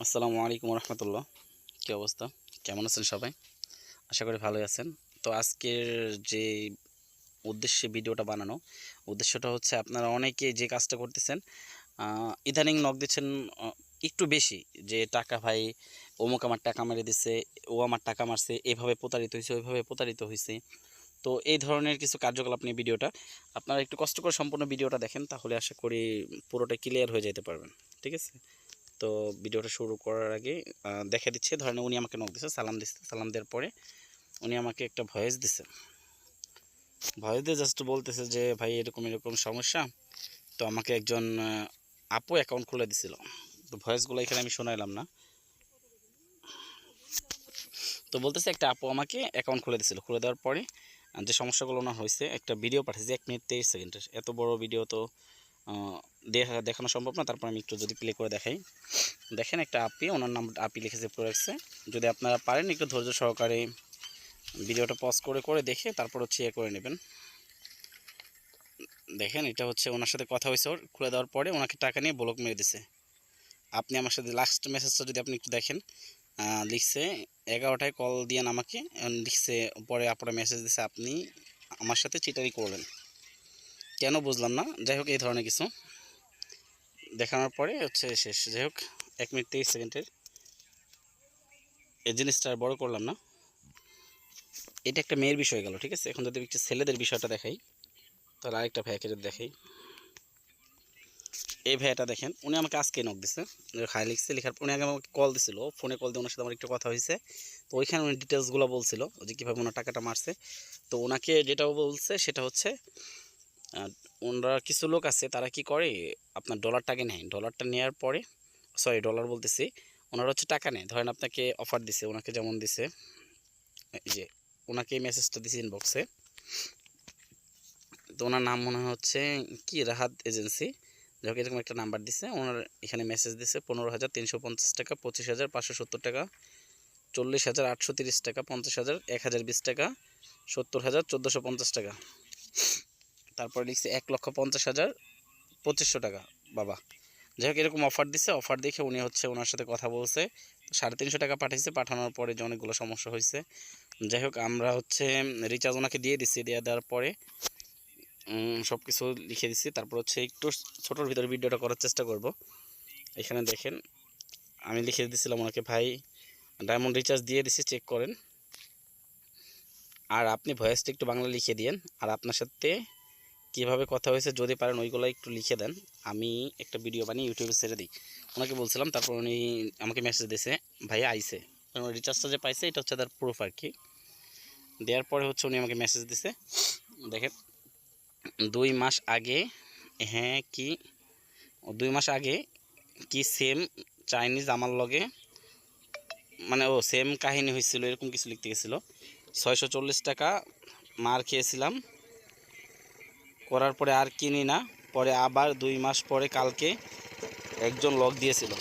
আসসালামু আলাইকুম রহমতুল্লাহ। কী অবস্থা? কেমন আছেন সবাই? আশা করি ভালোই আছেন। তো আজকের যে উদ্দেশ্যে ভিডিওটা বানানো, উদ্দেশ্যটা হচ্ছে আপনারা অনেকে যে কাজটা করতেছেন, ইদানিং নক দিচ্ছেন অ একটু বেশি, যে টাকা ভাই অমুক আমার টাকা মেরে দিছে, ও আমার টাকা মারছে, এভাবে প্রতারিত হইছে, ওইভাবে প্রতারিত হইছে। তো এই ধরনের কিছু কার্যকলাপ নিয়ে ভিডিওটা। আপনারা একটু কষ্ট করে সম্পূর্ণ ভিডিওটা দেখেন, তাহলে আশা করি পুরোটা ক্লিয়ার হয়ে যেতে পারবেন। ঠিক আছে? তো ভিডিওটা শুরু করার আগে দেখা দিচ্ছে, ধরেন উনি আমাকে নক দিছে, সালাম দিচ্ছে, সালাম দেওয়ার পরে উনি আমাকে একটা ভয়েস দিছে। ভয়েস দিয়ে জাস্ট বলতেছে যে ভাই এরকম এরকম সমস্যা। তো আমাকে একজন আপু অ্যাকাউন্ট খুলে দিছিল। তো ভয়েসগুলো এখানে আমি শোনাইলাম না। তো বলতেছে একটা আপু আমাকে অ্যাকাউন্ট খুলে দিছিল, খুলে দেওয়ার পরে যে সমস্যাগুলো না হয়েছে, একটা ভিডিও পাঠিয়েছে 1 মিনিট 23 সেকেন্ডের। এত বড় ভিডিও তো দেখানো সম্ভব না। তারপর আমি একটু যদি প্লে করে দেখাই, দেখেন একটা আপি, ওনার নাম আপি লিখেছে প্রোডাক্টসে। যদি আপনারা পারেন একটু ধৈর্য সহকারে ভিডিওটা পজ করে করে দেখে তারপর হচ্ছে ইয়ে করে নেবেন। দেখেন এটা হচ্ছে ওনার সাথে কথা হয়েছে, ওর খুলে দেওয়ার পরে ওনাকে টাকা নিয়ে ব্লক মেরে দিছে। আপনি আমার সাথে লাস্ট মেসেজটা যদি আপনি একটু দেখেন, লিখছে 11টায় কল দিয়েন আমাকে, লিখছে পরে আপনারা মেসেজ দিছে আপনি আমার সাথে চিটারি করলেন, কেন বুঝলাম না। যাই হোক এই ধরনের কিছু দেখানোর পরে হচ্ছে শেষ। যাই হোক 1 মিনিট 23 সেকেন্ডের এই জিনিসটা আর বড় করলাম না। এটা একটা মেয়ের বিষয় গেল, ঠিক আছে। এখন যদি একটু ছেলেদের বিষয়টা দেখাই, তাহলে আরেকটা ভাইয়াকে যদি দেখাই, এই ভাইয়াটা দেখেন, উনি আমাকে আজকে নক দিছে, হাই লিখছে, লেখার পর উনি আগে আমাকে কল দিছিল, ফোনে কল দিয়ে ওনার সাথে আমার একটু কথা হয়েছে। তো ওইখানে উনি ডিটেলসগুলো বলছিল যে কীভাবে ওনার টাকাটা মারছে। তো ওনাকে যেটাও বলছে সেটা হচ্ছে ওনারা কিছু লোক আছে, তারা কি করে আপনার ডলারটাকে নেয়, ডলারটা নেওয়ার পরে, সরি ডলার বলতেছি, ওনারা হচ্ছে টাকা নেয়। ধরেন আপনাকে অফার দিছে, ওনাকে যেমন দিছে, এই যে ওনাকে মেসেজটা দিছে ইনবক্সে। তো ওনার নাম মনে হচ্ছে কি রাহাত এজেন্সি, যাকে এরকম একটা নাম্বার দিছে। ওনার এখানে মেসেজ দিছে 15,350 টাকা, 25,570 টাকা, 40,830 টাকা, 50,000, 1,020 টাকা, 70,1450 টাকা। তারপরে লিখছে 1,50,000, 2,500 টাকা। বাবা, যাই হোক এরকম অফার দিছে। অফার দেখে উনি হচ্ছে ওনার সাথে কথা বলছে। তো 350 টাকা পাঠিয়েছে, পাঠানোর পরে যে অনেকগুলো সমস্যা হয়েছে। যাই হোক আমরা হচ্ছে রিচার্জ ওনাকে দিয়ে দিচ্ছি, দিয়ে দেওয়ার পরে সব কিছু লিখে দিচ্ছি। তারপর হচ্ছে একটু ছোটোর ভিতরে ভিডিওটা করার চেষ্টা করব। এখানে দেখেন আমি লিখে দিয়েছিলাম ওনাকে, ভাই ডায়মন্ড রিচার্জ দিয়ে দিছি, চেক করেন। আর আপনি ভয়েসটা একটু বাংলা লিখে দিয়েন, আর আপনার সাথে কীভাবে কথা হয়েছে যদি পারেন ওইগুলো একটু লিখে দেন, আমি একটা ভিডিও বানিয়ে ইউটিউবে ছেড়ে দিই। ওনাকে বলছিলাম, তারপর উনি আমাকে মেসেজ দিয়েছে ভাইয়া আইছে, রিচার্জটা যে পাইছে এটা হচ্ছে তার প্রুফ আর কি। দেওয়ার পরে হচ্ছে উনি আমাকে মেসেজ দিছে, দেখেন 2 মাস আগে, হ্যাঁ কি 2 মাস আগে কি সেম চাইনিজ আমার লগে, মানে ও সেম কাহিনী হয়েছিল, এরকম কিছু লিখতে গেছিলো। 640 টাকা মার খেয়েছিলাম, করার পরে আর কিনি না। পরে আবার 2 মাস পরে কালকে একজন লক দিয়েছিল,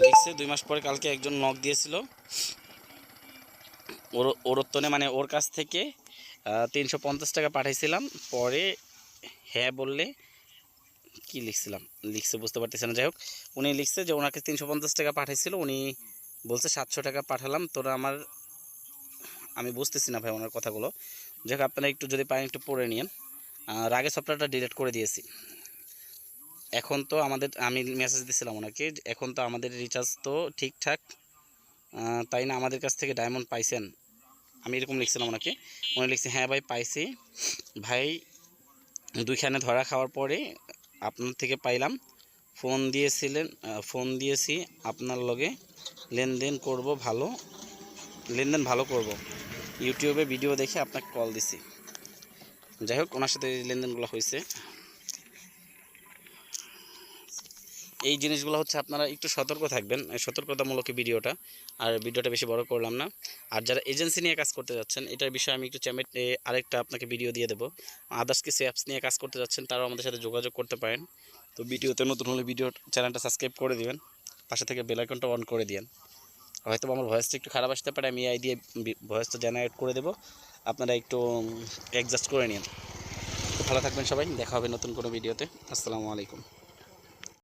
লিখছে 2 মাস পরে কালকে একজন লক দিয়েছিল ওর উত্তরে, মানে ওর কাছ থেকে 350 টাকা পাঠাইছিলাম। পরে হ্যাঁ বললে কি লিখছিলাম, লিখছে বুঝতে পারতেছে না। যাই হোক উনি লিখছে যে ওনাকে 350 টাকা পাঠাইছিল, উনি বলছে 700 টাকা পাঠালাম তোরা আমার, আমি বুঝতেছি না ভাই ওনার কথাগুলো। যাই হোক আপনারা একটু যদি পারেন একটু পড়ে নিন। আগে সফটওয়্যারটা ডিলিট করে দিয়েছি। এখন তো আমাদের, আমি মেসেজ দিয়েছিলাম ওনাকে, এখন তো আমাদের রিচার্জ তো ঠিকঠাক, তাই না আমাদের কাছ থেকে ডায়মন্ড পাইছেন, আমি এরকম লিখছিলাম ওনাকে। উনি লিখছে হ্যাঁ ভাই পাইছি ভাই, 2খানে ধরা খাওয়ার পরে আপনার থেকে পাইলাম, ফোন দিয়েছিলেন, ফোন দিয়েছি আপনার লগে লেনদেন করব, ভালো লেনদেন ভালো করব, ইউটিউবে ভিডিও দেখে আপনাকে কল দিছি। যাই হোক ওনার সাথে লেনদেনগুলো হয়েছে। এই জিনিসগুলো হচ্ছে আপনারা একটু সতর্ক থাকবেন, সতর্কতামূলক ভিডিওটা। আর ভিডিওটা বেশি বড় করলাম না। আর যারা এজেন্সি নিয়ে কাজ করতে যাচ্ছেন, এটার বিষয়ে আমি একটু আরেকটা আপনাকে ভিডিও দিয়ে দেবো। আদার্স কিছু অ্যাপস নিয়ে কাজ করতে যাচ্ছেন, তারাও আমাদের সাথে যোগাযোগ করতে পারেন। তো ভিডিওতে নতুন হলে চ্যানেলটা সাবস্ক্রাইব করে দিবেন, পাশে থেকে বেল আইকনটা অন করে দিন। হয়তো আমার ভয়েসটা একটু খারাপ আসতে পারে, আমি এই দিয়ে ভয়েসটা জেনারেট করে দেবো, আপনারা একটু অ্যাডজাস্ট করে নিন। ভালো থাকবেন সবাই, দেখা হবে নতুন কোনো ভিডিওতে। আসসালামু আলাইকুম।